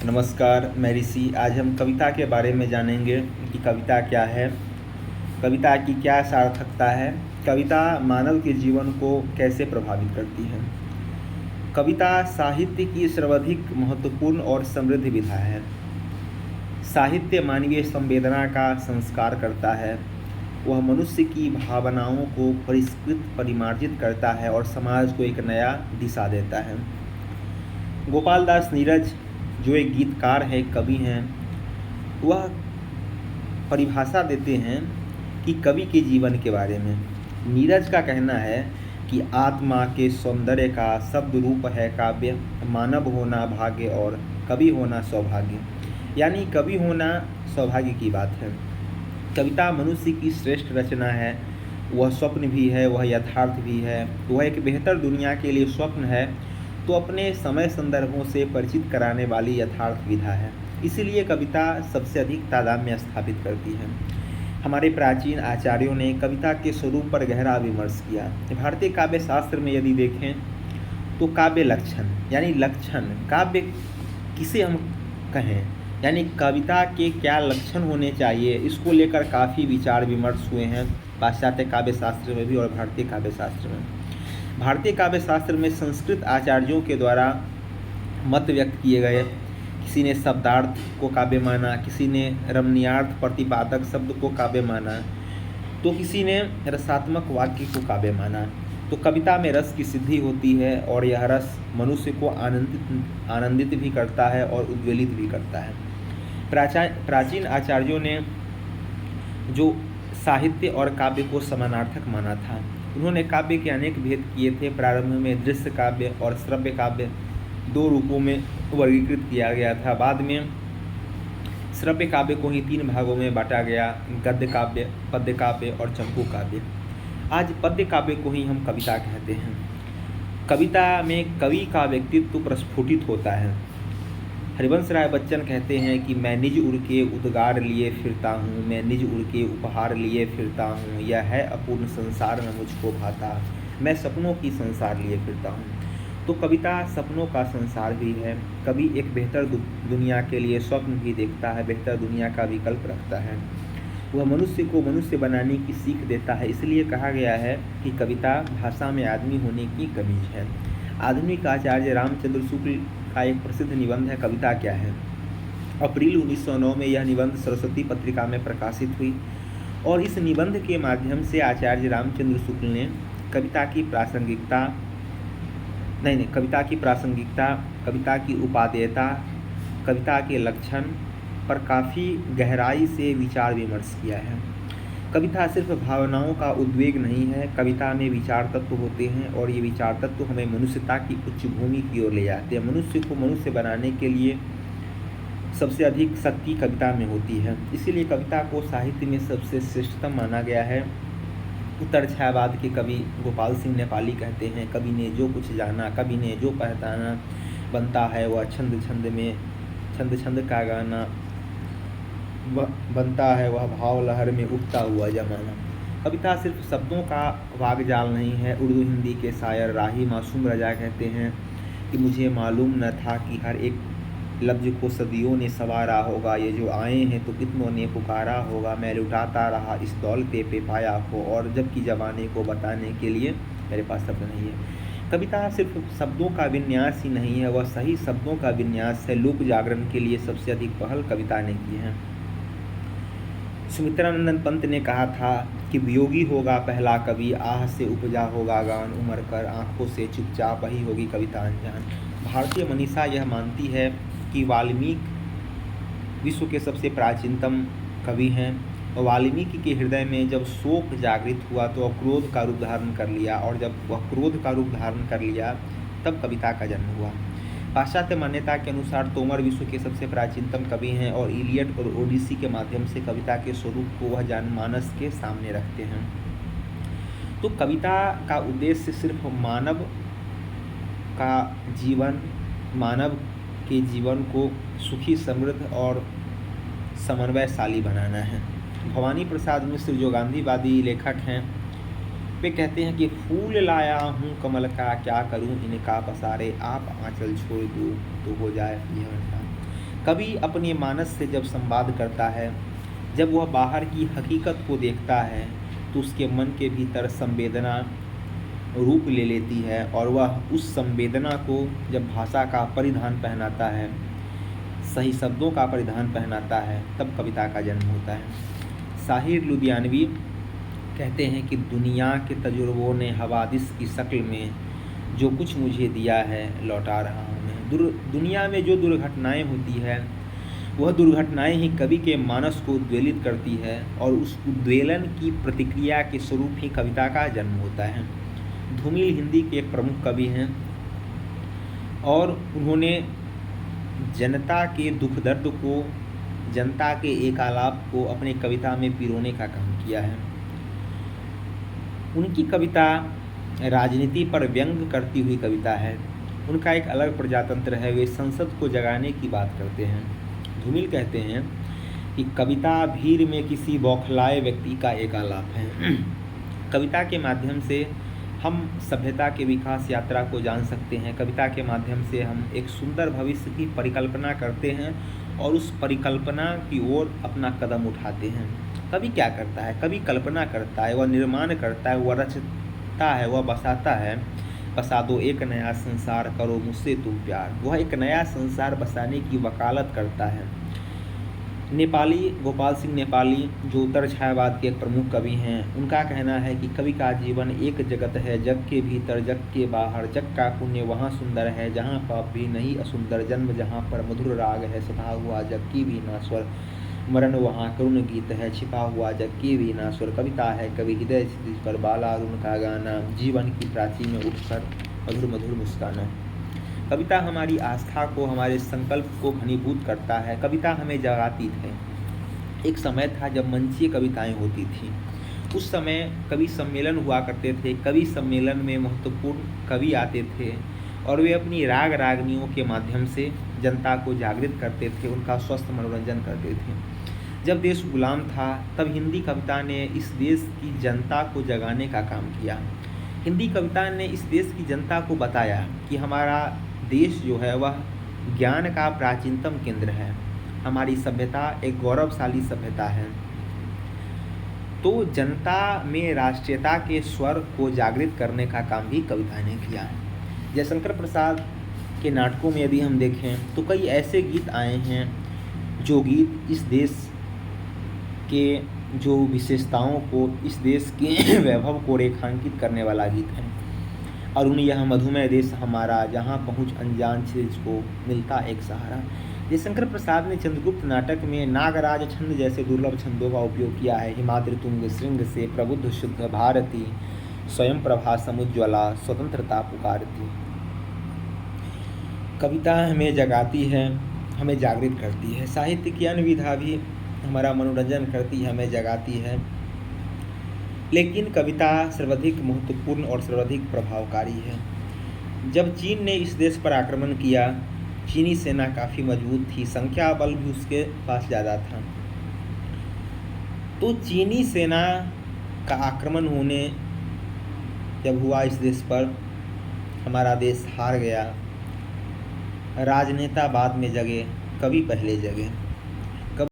नमस्कार, मैं ऋषि। आज हम कविता के बारे में जानेंगे कि कविता क्या है, कविता की क्या सार्थकता है, कविता मानव के जीवन को कैसे प्रभावित करती है। कविता साहित्य की सर्वाधिक महत्वपूर्ण और समृद्ध विधा है। साहित्य मानवीय संवेदना का संस्कार करता है। वह मनुष्य की भावनाओं को परिष्कृत परिमार्जित करता है और समाज को एक नया दिशा देता है। गोपाल दास नीरज, जो एक गीतकार है, कवि हैं, वह परिभाषा देते हैं कि कवि के जीवन के बारे में। नीरज का कहना है कि आत्मा के सौंदर्य का शब्द रूप है काव्य, मानव होना भाग्य और कवि होना सौभाग्य। यानी कवि होना सौभाग्य की बात है। कविता मनुष्य की श्रेष्ठ रचना है। वह स्वप्न भी है, वह यथार्थ भी है। वह एक बेहतर दुनिया के लिए स्वप्न है तो अपने समय संदर्भों से परिचित कराने वाली यथार्थ विधा है। इसीलिए कविता सबसे अधिक तादात्म्य स्थापित करती है। हमारे प्राचीन आचार्यों ने कविता के स्वरूप पर गहरा विमर्श किया। भारतीय काव्य शास्त्र में यदि देखें तो काव्य लक्षण यानी लक्षण, काव्य किसे हम कहें, यानी कविता के क्या लक्षण होने चाहिए, इसको लेकर काफ़ी विचार विमर्श हुए हैं पाश्चात्य काव्य शास्त्र में भी और भारतीय काव्य शास्त्र में। भारतीय काव्य शास्त्र में संस्कृत आचार्यों के द्वारा मत व्यक्त किए गए। किसी ने शब्दार्थ को काव्य माना, किसी ने रमणीयार्थ प्रतिपादक शब्द को काव्य माना, तो किसी ने रसात्मक वाक्य को काव्य माना। तो कविता में रस की सिद्धि होती है और यह रस मनुष्य को आनंदित भी करता है और उद्वेलित भी करता है। प्राचीन आचार्यों ने जो साहित्य और काव्य को समानार्थक माना था, उन्होंने काव्य के अनेक भेद किए थे। प्रारंभ में दृश्य काव्य और श्रव्य काव्य दो रूपों में वर्गीकृत किया गया था। बाद में श्रव्य काव्य को ही 3 भागों में बांटा गया, गद्य काव्य, पद्य काव्य और चंपू काव्य। आज पद्य काव्य को ही हम कविता कहते हैं। कविता में कवि का व्यक्तित्व प्रस्फुटित होता है। हरिवंश राय बच्चन कहते हैं कि मैं निज उड़ के उद्गार लिए फिरता हूँ, मैं निज उड़ के उपहार लिए फिरता हूँ, यह है अपूर्ण संसार न मुझको भाता, मैं सपनों की संसार लिए फिरता हूँ। तो कविता सपनों का संसार भी है। कवि एक बेहतर दुनिया के लिए स्वप्न भी देखता है, बेहतर दुनिया का विकल्प रखता है। वह मनुष्य को मनुष्य बनाने की सीख देता है। इसलिए कहा गया है कि कविता भाषा में आदमी होने की कमीज है। आधुनिक आचार्य रामचंद्र शुक्ल का एक प्रसिद्ध निबंध है कविता क्या है। अप्रैल 1909 में यह निबंध सरस्वती पत्रिका में प्रकाशित हुई और इस निबंध के माध्यम से आचार्य रामचंद्र शुक्ल ने कविता की प्रासंगिकता, कविता की उपादेयता, कविता के लक्षण पर काफ़ी गहराई से विचार विमर्श किया है। कविता सिर्फ भावनाओं का उद्वेग नहीं है, कविता में विचार तत्व होते हैं और ये विचार तत्व हमें मनुष्यता की उच्च भूमि की ओर ले जाते हैं। मनुष्य को मनुष्य बनाने के लिए सबसे अधिक शक्ति कविता में होती है। इसीलिए कविता को साहित्य में सबसे श्रेष्ठतम माना गया है। उत्तर छायावाद के कवि गोपाल सिंह नेपाली कहते हैं, कवि ने जो कुछ जाना, कवि ने जो पहचाना, बनता है वह छंद छंद में, छंद छंद का गाना, बनता है वह भाव लहर में उठता हुआ जमाना। कविता सिर्फ शब्दों का वागजाल नहीं है। उर्दू हिंदी के शायर राही मासूम रजा कहते हैं कि मुझे मालूम न था कि हर एक लफ्ज़ को सदियों ने संवारा होगा, ये जो आए हैं तो कितनों ने पुकारा होगा, मैं लुटाता रहा इस दौलते पे पाया को, और जबकि ज़माने को बताने के लिए मेरे पास शब्द नहीं है। कविता सिर्फ शब्दों का विन्यास ही नहीं है, वह सही शब्दों का विन्यास है। लोक जागरण के लिए सबसे अधिक पहल कविता ने की है। सुमित्रानंद पंत ने कहा था कि वियोगी होगा पहला कवि, आह से उपजा होगा गान, उमर कर आँखों से चुपचाप वही होगी कविता अनजान। भारतीय मनीषा यह मानती है कि वाल्मीकि विश्व के सबसे प्राचीनतम कवि हैं। वाल्मीकि के हृदय में जब शोक जागृत हुआ तो वह क्रोध का रूप धारण कर लिया, और जब वह क्रोध का रूप धारण कर लिया तब कविता का जन्म हुआ। पाश्चात्य मान्यता के अनुसार तोमर विश्व के सबसे प्राचीनतम कवि हैं और इलियड और ओडिसी के माध्यम से कविता के स्वरूप को वह जनमानस के सामने रखते हैं। तो कविता का उद्देश्य सिर्फ मानव का जीवन, मानव के जीवन को सुखी, समृद्ध और समन्वयशाली बनाना है। भवानी प्रसाद मिश्र जो गांधीवादी लेखक हैं, वे कहते हैं कि फूल लाया हूँ कमल का, क्या करूँ इनका पसारे, आप आंचल छोड़ दो तो हो जाए जीवन का। कवि अपने मानस से जब संवाद करता है, जब वह बाहर की हकीकत को देखता है, तो उसके मन के भीतर संवेदना रूप ले लेती है और वह उस संवेदना को जब भाषा का परिधान पहनाता है, सही शब्दों का परिधान पहनाता है, तब कविता का जन्म होता है। साहिर लुधियानवी कहते हैं कि दुनिया के तजुर्बों ने हवादिस की शक्ल में जो कुछ मुझे दिया है लौटा रहा हूँ मैं। दुनिया में जो दुर्घटनाएं होती है, वह दुर्घटनाएं ही कवि के मानस को उद्वेलित करती है और उस उद्वेलन की प्रतिक्रिया के स्वरूप ही कविता का जन्म होता है। धूमिल हिंदी के एक प्रमुख कवि हैं और उन्होंने जनता के दुख दर्द को, जनता के एक आलाप को अपने कविता में पिरोने का काम किया है। उनकी कविता राजनीति पर व्यंग करती हुई कविता है। उनका एक अलग प्रजातंत्र है, वे संसद को जगाने की बात करते हैं। धूमिल कहते हैं कि कविता भीड़ में किसी बौखलाए व्यक्ति का एक आलाप है। कविता के माध्यम से हम सभ्यता के विकास यात्रा को जान सकते हैं। कविता के माध्यम से हम एक सुंदर भविष्य की परिकल्पना करते हैं और उस परिकल्पना की ओर अपना कदम उठाते हैं। कवि क्या करता है? कवि कल्पना करता है, वह निर्माण करता है, वह रचता है, वह बसाता है। बसा दो एक नया संसार, करो मुझसे तुम प्यार। वह एक नया संसार बसाने की वकालत करता है। नेपाली गोपाल सिंह नेपाली, जो उत्तर छायावाद के एक प्रमुख कवि हैं, उनका कहना है कि कवि का जीवन एक जगत है, जग के भीतर जग के बाहर। जग का पुण्य वहाँ सुंदर है जहाँ पाप भी नहीं असुंदर। जन्म जहाँ पर मधुर राग है, सधा हुआ जग की वीणा स्वर। मरण वहाँ करुण गीत है, छिपा हुआ जग की वीणा स्वर। कविता है कवि हृदय क्षितिज पर बालारुण का गाना, जीवन की प्राची में उठकर मधुर मधुर मुस्काना। कविता हमारी आस्था को, हमारे संकल्प को घनीभूत करता है। कविता हमें जगाती है। एक समय था जब मंचीय कविताएं होती थी। उस समय कवि सम्मेलन हुआ करते थे। कवि सम्मेलन में महत्वपूर्ण कवि आते थे और वे अपनी राग रागनियों के माध्यम से जनता को जागृत करते थे, उनका स्वस्थ मनोरंजन करते थे। जब देश गुलाम था, तब हिंदी कविता ने इस देश की जनता को जगाने का काम किया। हिंदी कविता ने इस देश की जनता को बताया कि हमारा देश जो है वह ज्ञान का प्राचीनतम केंद्र है, हमारी सभ्यता एक गौरवशाली सभ्यता है। तो जनता में राष्ट्रीयता के स्वर को जागृत करने का काम भी कविता ने किया है। जयशंकर प्रसाद के नाटकों में यदि हम देखें तो कई ऐसे गीत आए हैं जो गीत इस देश के जो विशेषताओं को, इस देश के वैभव को रेखांकित करने वाला गीत है। अरुण यह मधुमय देश हमारा, जहाँ पहुँच अनजान क्षितिज को मिलता एक सहारा। जयशंकर प्रसाद ने चंद्रगुप्त नाटक में नागराज छंद जैसे दुर्लभ छंदों का उपयोग किया है। हिमाद्रि तुंग श्रृंग से प्रबुद्ध शुद्ध भारती, स्वयं प्रभा समुज्ज्वला स्वतंत्रता पुकारती। कविता हमें जगाती है, हमें जागृत करती है। साहित्य की अन्य विधा भी हमारा मनोरंजन करती है, हमें जगाती है। लेकिन कविता सर्वाधिक महत्वपूर्ण और सर्वाधिक प्रभावकारी है। जब चीन ने इस देश पर आक्रमण किया, चीनी सेना काफ़ी मजबूत थी, संख्या बल भी उसके पास ज़्यादा था। तो चीनी सेना का आक्रमण होने जब हुआ इस देश पर, हमारा देश हार गया। राजनेता बाद में जगे, कवि पहले जगे।